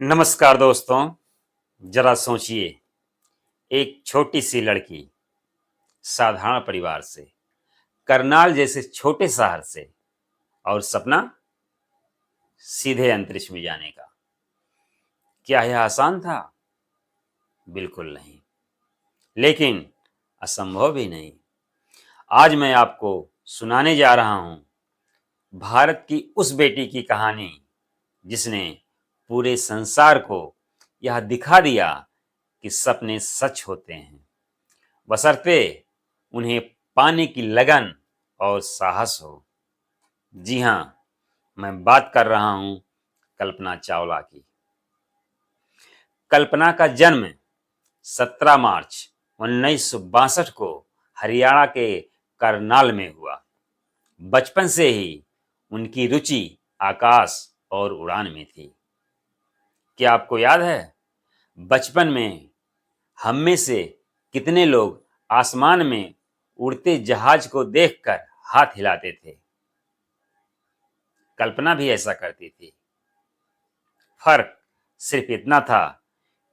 नमस्कार दोस्तों। जरा सोचिए, एक छोटी सी लड़की साधारण परिवार से, करनाल जैसे छोटे शहर से, और सपना सीधे अंतरिक्ष में जाने का। क्या यह आसान था? बिल्कुल नहीं। लेकिन असंभव भी नहीं। आज मैं आपको सुनाने जा रहा हूं भारत की उस बेटी की कहानी जिसने पूरे संसार को यह दिखा दिया कि सपने सच होते हैं, बशर्ते उन्हें पाने की लगन और साहस हो। जी हाँ, मैं बात कर रहा हूं कल्पना चावला की। कल्पना का जन्म 17 मार्च 1962 को हरियाणा के करनाल में हुआ। बचपन से ही उनकी रुचि आकाश और उड़ान में थी। क्या आपको याद है, बचपन में हम में से कितने लोग आसमान में उड़ते जहाज को देखकर हाथ हिलाते थे? कल्पना भी ऐसा करती थी। फर्क सिर्फ इतना था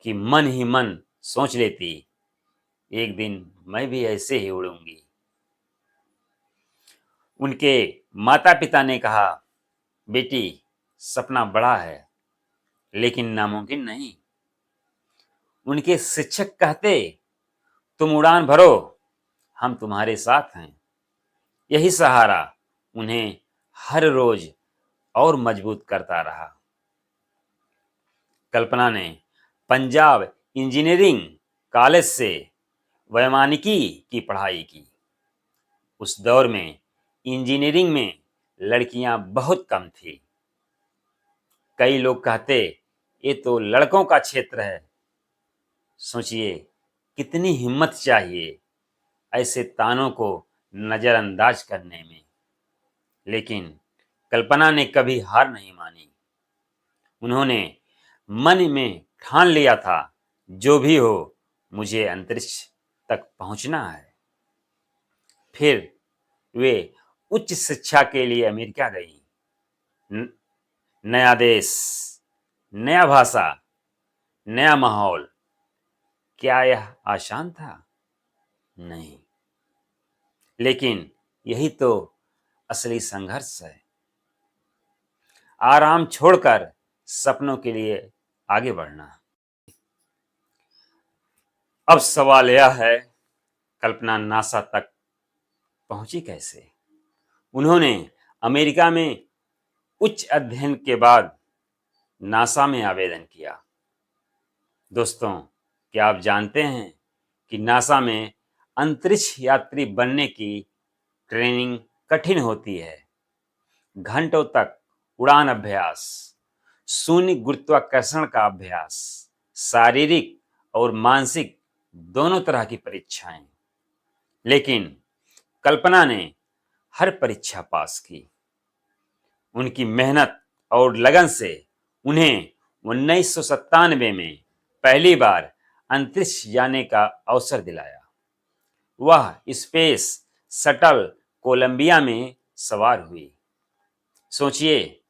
कि मन ही मन सोच लेती, एक दिन मैं भी ऐसे ही उड़ूंगी। उनके माता पिता ने कहा, बेटी, सपना बड़ा है लेकिन नामुमकिन नहीं। उनके शिक्षक कहते, तुम उड़ान भरो, हम तुम्हारे साथ हैं। यही सहारा उन्हें हर रोज और मजबूत करता रहा। कल्पना ने पंजाब इंजीनियरिंग कॉलेज से वैमानिकी की पढ़ाई की। उस दौर में इंजीनियरिंग में लड़कियां बहुत कम थी। कई लोग कहते, ये तो लड़कों का क्षेत्र है। सोचिए, कितनी हिम्मत चाहिए ऐसे तानों को नजरअंदाज करने में। लेकिन कल्पना ने कभी हार नहीं मानी। उन्होंने मन में ठान लिया था, जो भी हो, मुझे अंतरिक्ष तक पहुंचना है। फिर वे उच्च शिक्षा के लिए अमेरिका गई। न- नया देश, नया भाषा, नया माहौल। क्या यह आसान था? नहीं। लेकिन यही तो असली संघर्ष है। आराम छोड़कर सपनों के लिए आगे बढ़ना। अब सवाल यह है, कल्पना नासा तक पहुंची कैसे? उन्होंने अमेरिका में उच्च अध्ययन के बाद नासा में आवेदन किया। दोस्तों, क्या आप जानते हैं कि नासा में अंतरिक्ष यात्री बनने की ट्रेनिंग कठिन होती है। घंटों तक उड़ान अभ्यास, शून्य गुरुत्वाकर्षण का अभ्यास, शारीरिक और मानसिक दोनों तरह की परीक्षाएं। लेकिन कल्पना ने हर परीक्षा पास की। उनकी मेहनत और लगन से उन्हें 1997 में पहली बार अंतरिक्ष जाने का अवसर दिलाया। वह स्पेस शटल कोलंबिया में सवार हुई। सोचिए,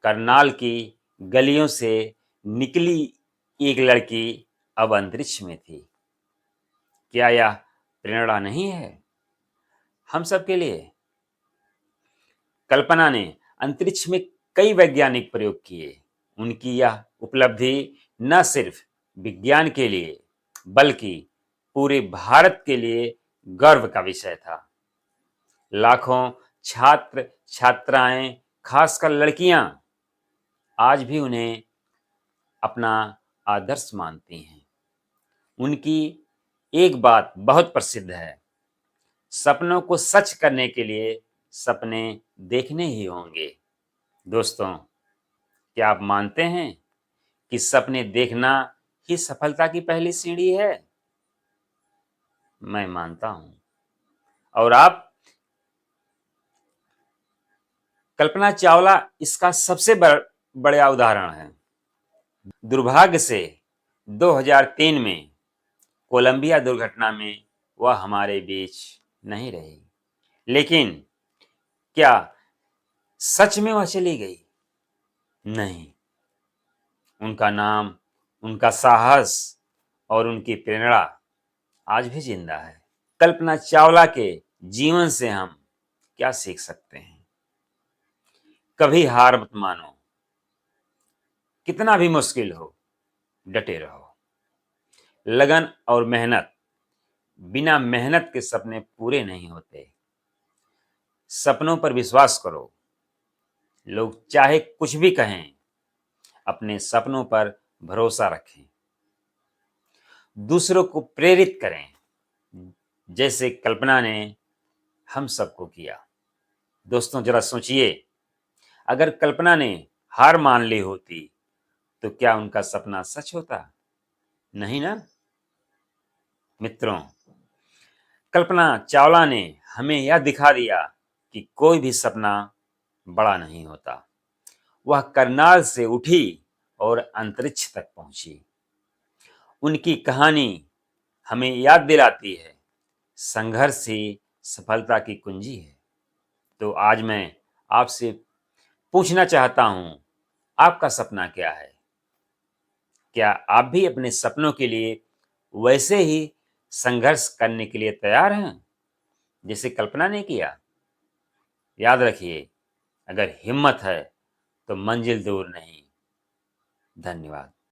करनाल की गलियों से निकली एक लड़की अब अंतरिक्ष में थी। क्या यह प्रेरणा नहीं है हम सबके लिए? कल्पना ने अंतरिक्ष में कई वैज्ञानिक प्रयोग किए। उनकी यह उपलब्धि न सिर्फ विज्ञान के लिए बल्कि पूरे भारत के लिए गर्व का विषय था। लाखों छात्र छात्राएं, खासकर लड़कियां, आज भी उन्हें अपना आदर्श मानती हैं। उनकी एक बात बहुत प्रसिद्ध है, सपनों को सच करने के लिए सपने देखने ही होंगे। दोस्तों, क्या आप मानते हैं कि सपने देखना ही सफलता की पहली सीढ़ी है? मैं मानता हूं। और आप? कल्पना चावला इसका सबसे बड़ा उदाहरण है। दुर्भाग्य से 2003 में कोलंबिया दुर्घटना में वह हमारे बीच नहीं रही। लेकिन क्या सच में वह चली गई? नहीं। उनका नाम, उनका साहस और उनकी प्रेरणा आज भी जिंदा है। कल्पना चावला के जीवन से हम क्या सीख सकते हैं? कभी हार मत मानो, कितना भी मुश्किल हो डटे रहो। लगन और मेहनत, बिना मेहनत के सपने पूरे नहीं होते। सपनों पर विश्वास करो, लोग चाहे कुछ भी कहें, अपने सपनों पर भरोसा रखें। दूसरों को प्रेरित करें, जैसे कल्पना ने हम सबको किया। दोस्तों, जरा सोचिए, अगर कल्पना ने हार मान ली होती तो क्या उनका सपना सच होता? नहीं ना। मित्रों, कल्पना चावला ने हमें यह दिखा दिया कि कोई भी सपना बड़ा नहीं होता। वह करनाल से उठी और अंतरिक्ष तक पहुंची। उनकी कहानी हमें याद दिलाती है, संघर्ष ही सफलता की कुंजी है। तो आज मैं आपसे पूछना चाहता हूं, आपका सपना क्या है? क्या आप भी अपने सपनों के लिए वैसे ही संघर्ष करने के लिए तैयार हैं जैसे कल्पना ने किया? याद रखिए, अगर हिम्मत है तो मंजिल दूर नहीं। धन्यवाद।